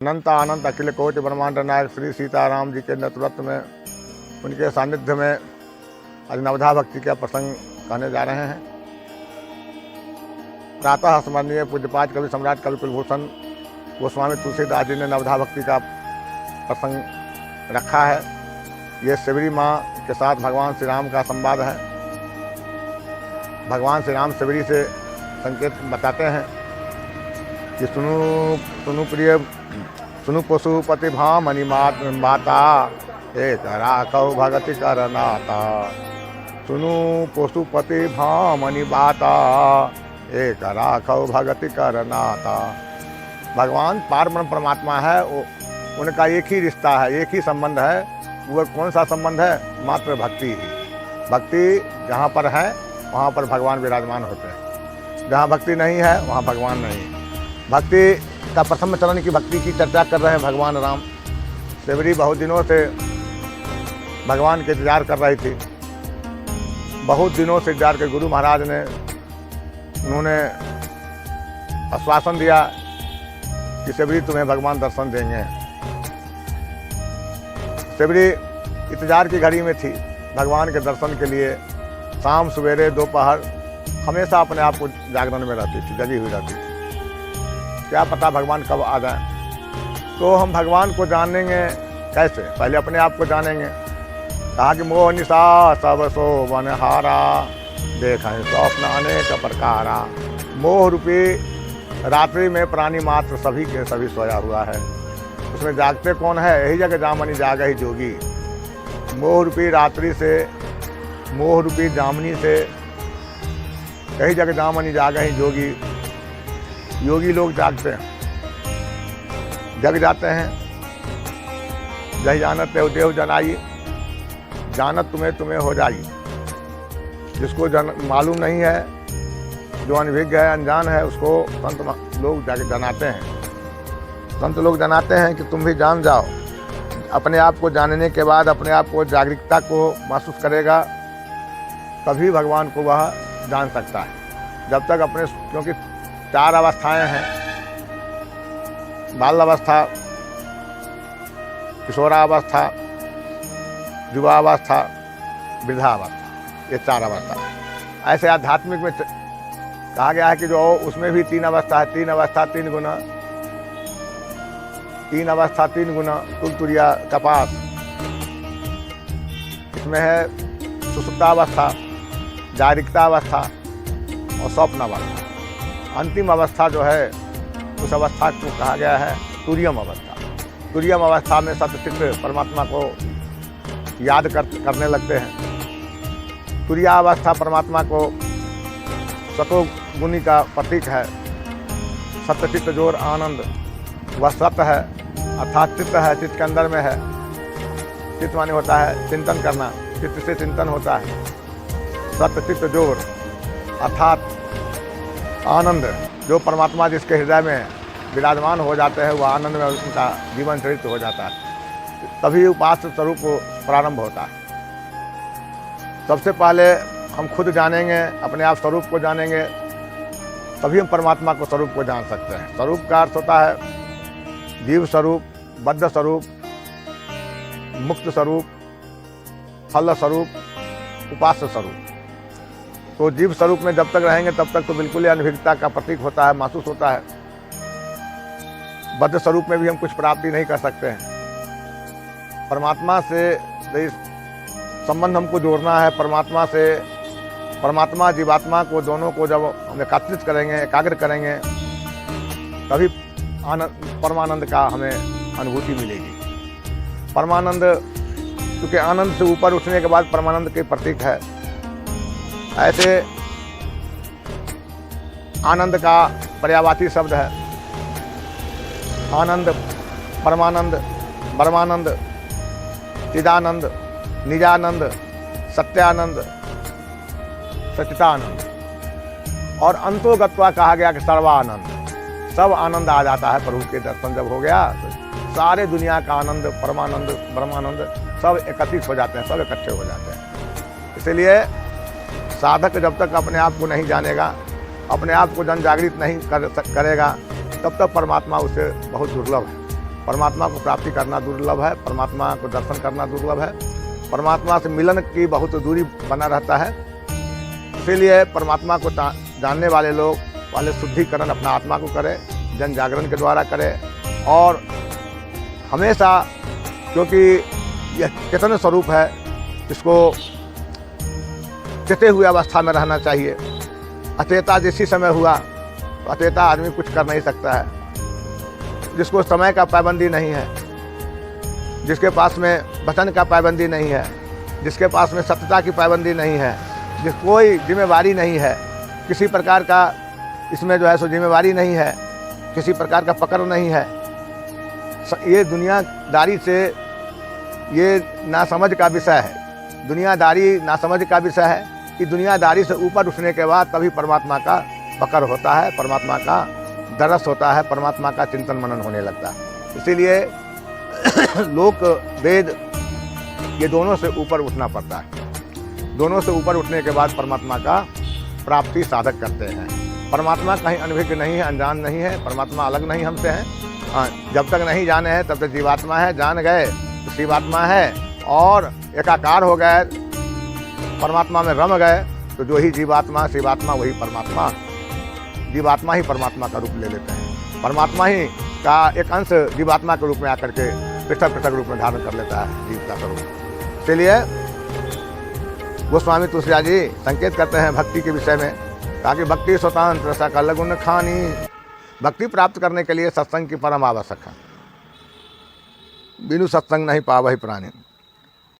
अनंत अनंत अखिल कोटि ब्रह्मांड नायक श्री सीताराम जी के नेतृत्व में उनके सानिध्य में आज नवधा भक्ति का प्रसंग कहने जा रहे हैं। प्रातः स्मरणीय पूज्यपाद कवि सम्राट कवि कुलभूषण गोस्वामी तुलसीदास जी ने नवधा भक्ति का प्रसंग रखा है। ये शबरी माँ के साथ भगवान श्री राम का संवाद है। भगवान श्री राम शबरी से संकेत बताते हैं कि सुनु प्रिय सुनु पशुपति भामनि माता एक राखौ भगति कर नाता। सुनु पशुपति भामनि माता एक राखौ भगति कर नाता। भगवान पारब्रह्म परमात्मा है, उनका एक ही रिश्ता है, एक ही संबंध है। वह कौन सा संबंध है? मात्र भक्ति ही। भक्ति जहाँ पर है वहाँ पर भगवान विराजमान होते हैं, जहाँ भक्ति नहीं है वहाँ भगवान नहीं। भक्ति का प्रथम चरण की भक्ति की चर्चा कर रहे हैं भगवान राम। शबरी बहुत दिनों से भगवान के इंतजार कर रही थी। बहुत दिनों से इंतजार के गुरु महाराज ने उन्होंने आश्वासन दिया कि शबरी तुम्हें भगवान दर्शन देंगे। शबरी इंतजार की घड़ी में थी भगवान के दर्शन के लिए। शाम सवेरे दोपहर हमेशा अपने आप को जागरण में रहती थी, जगी हुई रहती थी। क्या पता भगवान कब आ जाए। तो हम भगवान को जानेंगे कैसे? पहले अपने आप को जानेंगे। कहा कि मोह निशा सब सो बनहारा देखें स्वप्न अनेक प्रकारा। मोह रूपी रात्रि में प्राणी मात्र सभी के सभी सोया हुआ है, उसमें जागते कौन है? यही जगह जामनी जागा ही जोगी। मोह रूपी रात्रि से, मोह रूपी जामनी से यही जगह जामनी जागा ही जोगी। योगी लोग जागते हैं, जग जाते हैं। जय जानत देव देव जनाई, जानत तुम्हें तुम्हें हो जाई। जिसको मालूम नहीं है, जो अनभिज्ञ है, अनजान है, उसको संत लोग जनाते हैं। संत लोग जनाते हैं कि तुम भी जान जाओ। अपने आप को जानने के बाद अपने आप को जागरूकता को महसूस करेगा, तभी भगवान को वह जान सकता है। जब तक अपने, क्योंकि 4 अवस्थाएं हैं, बाल अवस्था, किशोरावस्था, युवावस्था, वृद्धावस्था, ये 4 अवस्था है। ऐसे आध्यात्मिक में कहा गया है कि जो उसमें भी 3 अवस्था है। 3 अवस्था 3 गुना, 3 अवस्था 3 गुना, तुलतुरिया कपास। इसमें है सुसुप्तावस्था, जागरिकतावस्था और स्वप्नावस्था। अंतिम अवस्था जो है उस अवस्था को कहा गया है तुरियम अवस्था। तुरियम अवस्था में सतचित्त परमात्मा को याद करने लगते हैं। तुरिया अवस्था परमात्मा को सतोगुणी का प्रतीक है। सत्यचित्त जोर आनंद, वह सत्य है अर्थात चित्त है, चित्त के अंदर में है। चित्त माने होता है चिंतन करना, चित्त से चिंतन होता है। सत्यचित्त जोर अर्थात आनंद, जो परमात्मा जिसके हृदय में विराजमान हो जाते हैं, वह आनंद में उनका जीवन चरित्र हो जाता है। तभी उपास्य स्वरूप प्रारंभ होता है। सबसे पहले हम खुद जानेंगे, अपने आप स्वरूप को जानेंगे, तभी हम परमात्मा को स्वरूप को जान सकते हैं। स्वरूप का अर्थ होता है जीव स्वरूप, बद्ध स्वरूप, मुक्त स्वरूप, फल स्वरूप, उपास्य स्वरूप। तो जीव स्वरूप में जब तक रहेंगे तब तक तो बिल्कुल ही अनभिज्ञता का प्रतीक होता है, महसूस होता है। बद्ध स्वरूप में भी हम कुछ प्राप्ति नहीं कर सकते हैं। परमात्मा से संबंध हमको जोड़ना है। परमात्मा से, परमात्मा जीवात्मा को दोनों को जब हम एकत्रित करेंगे, एकाग्र करेंगे, तभी परमानंद का हमें अनुभूति मिलेगी। परमानंद, क्योंकि आनंद से ऊपर उठने के बाद परमानंद के प्रतीक है। ऐसे आनंद का पर्यायवाची शब्द है। आनंद, परमानंद, ब्रह्मानंद, चिदानंद, निजानंद, सत्यानंद, सचितानंद। और अंतोगत्वा कहा गया कि सर्वानंद। सब आनंद आ जाता है प्रभु के दर्शन जब हो गया तो सारे दुनिया का आनंद, परमानंद, ब्रह्मानंद सब एकत्रित हो जाते हैं, सब इकट्ठे हो जाते हैं। इसलिए साधक जब तक अपने आप को नहीं जानेगा, अपने आप को जन जागृत नहीं करेगा, तब तक परमात्मा उसे बहुत दुर्लभ है। परमात्मा को प्राप्ति करना दुर्लभ है, परमात्मा को दर्शन करना दुर्लभ है, परमात्मा से मिलन की बहुत दूरी बना रहता है। इसीलिए परमात्मा को जानने वाले लोग पहले शुद्धिकरण अपना आत्मा को करें, जन जागरण के द्वारा करें, और हमेशा, क्योंकि यह चेतन स्वरूप है, इसको चेते हुए अवस्था में रहना चाहिए। अचेता जिसी समय हुआ तो अचेता आदमी कुछ कर नहीं सकता है। जिसको समय का पाबंदी नहीं है, जिसके पास में वचन का पाबंदी नहीं है, जिसके पास में सत्यता की पाबंदी नहीं है, जिस कोई जिम्मेवारी नहीं है, किसी प्रकार का इसमें जो है सो जिम्मेवारी नहीं है, किसी प्रकार का पकड़ नहीं है, ये दुनियादारी से ये नासमझ का विषय है। दुनियादारी नासमझ का विषय है कि दुनियादारी से ऊपर उठने के बाद तभी परमात्मा का पकड़ होता है, परमात्मा का दरस होता है, परमात्मा का चिंतन मनन होने लगता है। इसीलिए लोक वेद ये दोनों से ऊपर उठना पड़ता है। दोनों से ऊपर उठने के बाद परमात्मा का प्राप्ति साधक करते हैं। परमात्मा कहीं अनभिज्ञ नहीं है, अनजान नहीं है, परमात्मा अलग नहीं हमसे है। जब तक नहीं जाने हैं तब तक जीवात्मा है, जान गए तो शिवात्मा है, और एकाकार हो गए, परमात्मा में रम गए, तो जो ही जीवात्मा शिवात्मा वही परमात्मा, जीवात्मा ही परमात्मा का रूप ले लेते हैं। परमात्मा ही का एक अंश जीवात्मा के रूप में आकर के पृथक पृथक रूप में धारण कर लेता है जीव का स्वरूप। इसलिए गोस्वामी तुलसीदास जी संकेत करते हैं भक्ति के विषय में, ताकि भक्ति स्वतंत्र सकल गुण खानी। भक्ति प्राप्त करने के लिए सत्संग की परम आवश्यक है। बिनु सत्संग नहीं पावहि प्राणी।